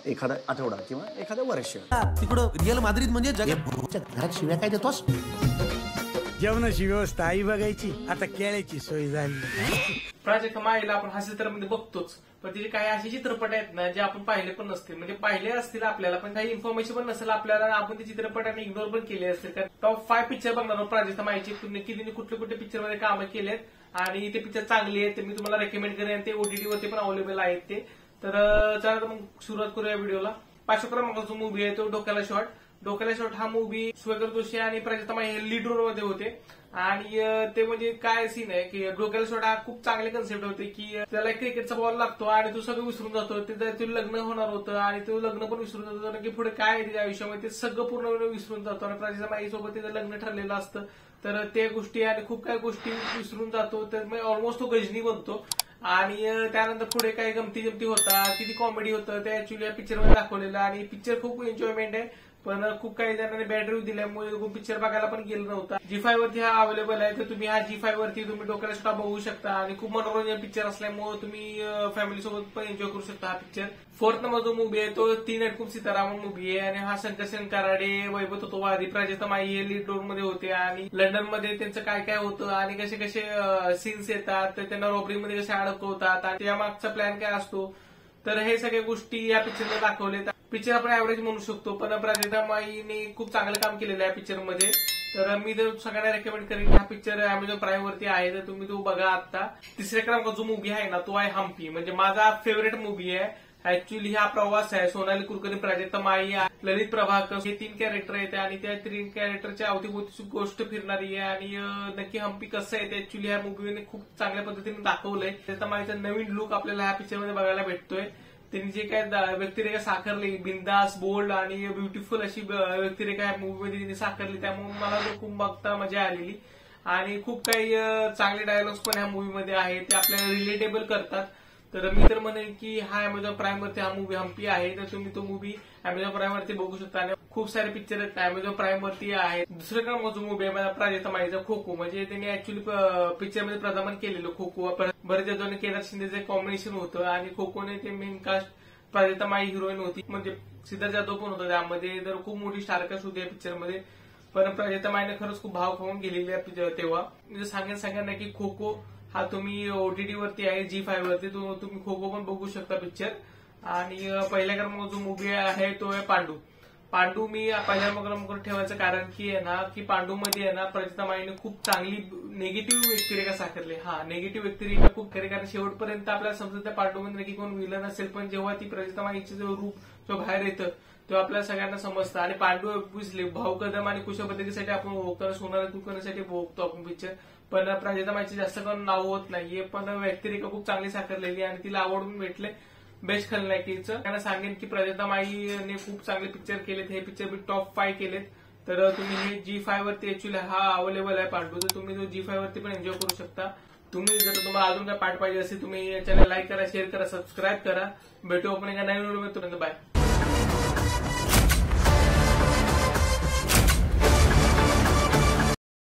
एखादा आठवडा किंवा एखादं वर्ष. तिकडं रिअल माद्रिद म्हणजे घरात शिव्या काय देतोस? जेवणाची व्यवस्था आई बघायची, आता केळ्याची सोय झाली. प्राजक्ता माईला आपण हास्यचित्रामध्ये बघतोच, पण तिचे काही असे चित्रपट आहेत ना जे आपण पाहिले पण नसतील, म्हणजे पाहिले असतील आपल्याला पण काही इन्फॉर्मेशन पण नसेल आपल्याला, आपण ते चित्रपटाने इग्नोर पण केले असतील. कारण टॉप 5 पिक्चर बघणार प्राजक्ता माईचे नक्की तिने कुठले कुठले पिक्चर मध्ये कामं केलेत आणि ते पिक्चर चांगले आहेत ते मी तुम्हाला रेकमेंड करेन. ते ओटीटी वरती पण अवेलेबल आहेत ते. तर चला मग सुरुवात करूया व्हिडिओला. 5 क्रमांकाचा मूवी आहे तो डोक्याला शॉट. डोक्याला शॉट हा मूवी स्वगत जोशी आणि प्राजक्ता माई हे लीड रोल मध्ये होते. आणि ते म्हणजे काय सीन आहे की डोक्याला शॉट हा खूप चांगले कन्सेप्ट होते की त्याला क्रिकेटचा बॉल लागतो आणि तो सगळं विसरून जातो. ते लग्न होणार होतं आणि तो लग्न पण विसरून जातो की पुढे काय आहे त्याच्या आयुष्यामध्ये ते सगळं पूर्ण विसरून जातो. आणि प्राजक्ता माई सोबत त्याचं लग्न ठरलेलं असतं तर त्या गोष्टी आणि खूप काही गोष्टी विसरून जातो. तर ऑलमोस्ट तो गजनी बनतो. आणि त्यानंतर पुढे काही गमती होतात, किती कॉमेडी होतं ते ऍक्च्युली या पिक्चरमध्ये दाखवलेलं. आणि पिक्चर खूप एन्जॉयमेंट आहे, पण खूप काही जणांनी बॅड रिव्ह्यू दिल्यामुळे पिक्चर बघायला पण गेलं नव्हता. G5 वरती हा अवेलेबल आहे, तर तुम्ही हा G5 वरती तुम्ही डोक्याला शॉट बघू शकता. आणि खूप मनोरंजन पिक्चर असल्यामुळे तुम्ही फॅमिली सोबत पण एन्जॉय करू शकता हा पिक्चर. 4th नंबर जो मूवी आहे तो 3 अटकून सितारामन मूवी आहे आणि हा शंकर कराडे, वैभव तत्ववादी, प्राजक्ता माई हे लीड रोल मध्ये होते. आणि लंडन मध्ये त्यांचं काय काय होतं आणि कसे कसे सीन्स येतात, त्यांना रॉबरीमध्ये कसे अडकवतात आणि त्यामागचा प्लॅन काय असतो, तर हे सगळ्या गोष्टी या पिक्चरला दाखवलेत. पिक्चर आपण ऍव्हरेज म्हणू शकतो, पण प्राजक्ता माईने खूप चांगलं काम केलेलं आहे या पिक्चरमध्ये. तर मी तर सगळ्यांना रेकमेंड करेन की हा पिक्चर अमेझॉन प्राईम वरती आहे, तर तुम्ही तो बघा आता. 3ऱ्या क्रमांकाचा जो मूवी आहे ना तो आहे हम्पी, म्हणजे माझा फेवरेट मूवी आहे. ऍक्च्युली हा प्रवास आहे. सोनाली कुलकर्णी, प्राजक्ता माई, ललित प्रभाकर हे 3 कॅरेक्टर आहेत आणि त्या 3 कॅरेक्टरच्या अवतीभोवतीची गोष्ट फिरणारी आहे. आणि नक्की हम्पी कसं आहे ते ऍक्च्युली ह्या मूवीने खूप चांगल्या पद्धतीने दाखवलंय. प्राजक्ता माईचा नवीन लुक आपल्याला ह्या पिक्चरमध्ये बघायला भेटतोय. त्यांनी जे काय व्यक्तिरेखा साकारली, बिंदास, बोल्ड आणि ब्युटिफुल अशी व्यक्तिरेखा या मूवीमध्ये त्यांनी साकारली, त्यामुळे मला तो खूप बघता मजा आलेली. आणि खूप काही चांगले डायलॉग्स पण ह्या मूवीमध्ये आहेत, ते आपल्याला रिलेटेबल करतात. तर मी तर म्हणेन की हा अमेझॉन प्राईम वरती हा मूवी हम्पी आहे, तर तुम्ही तो मूवी अमेझॉन प्राईम वरती बघू शकता. आणि खूप सारे पिक्चर आहेत अमेझॉन प्राईम वरती आहेत. 2ऱ्या क्रमांकाचा मूवी आहे प्राजक्ता माईचा खो-खो, म्हणजे त्यांनी ऍक्च्युली पिक्चरमध्ये प्रदान केलेलं खो-खो. भरत जाधव आणि केदार शिंदेचं कॉम्बिनेशन होतं आणि खो-खोने ते मेन कास्ट प्राजक्ता माई हिरोईन होती, म्हणजे सिद्धार्थ जाधव पण होता त्यामध्ये. तर खूप मोठी स्टारकास्ट होती या पिक्चरमध्ये. पण प्राजक्ता माईने खरंच खूप भाव खाऊन गेलेली आहे तेव्हा. म्हणजे सांगेन सगळ्यांना की खो-खो हा तुम्ही ओटीटी वरती आहे G5 वरती, तुम्ही खो-खो पण बघू शकता पिक्चर. आणि पहिल्या क्रमांकाचा जो मूवी आहे तो आहे पांडू. पांडू मी पहिल्या क्रमांकावर ठेवायचं कारण की आहे ना की पांडू मध्ये आहे ना प्राजक्ता माईने खूप चांगली निगेटिव्ह व्यक्तिरेखा साकारली. निगेटिव्ह व्यक्तिरेखा खूप खरे, कारण शेवटपर्यंत आपल्याला समजत त्या पांडूमध्ये नक्की कोण विलन असेल, पण जेव्हा ती प्राजक्ता माईचं जो रूप जो बाहेर येतं तेव्हा आपल्याला सगळ्यांना समजतं. आणि पांडू ऑब्व्हियसली भाऊ कदम आणि कुशल पद्धतीसाठी आपण ओळखतो, सोनाली कुलकर्णीसाठी ओळखतो आपण पिक्चर. पण प्राजक्ता माईचे जास्त करून नाव होत नाहीये, पण व्यक्तिरेखा खूप चांगली साकारलेली आणि तिला आवडून भेटले बेस्ट खलनायकीचं. त्यांना सांगेन की प्राजक्ता माईने खूप चांगले पिक्चर केलेत, हे पिक्चर मी टॉप 5 केलेत. तर तुम्ही हे G5 वरती ऍक्च्युली हा अवेलेबल आहे पांडू, तर तुम्ही तो G5 वरती पण एन्जॉय करू शकता. तुम्ही जर तुम्हाला अजून काय पार्ट पाहिजे असेल तुम्ही चॅनल लाईक करा, शेअर करा, सबस्क्राईब करा. भेटू आपण एका नवीन व्हिडिओ मध्ये. बाय.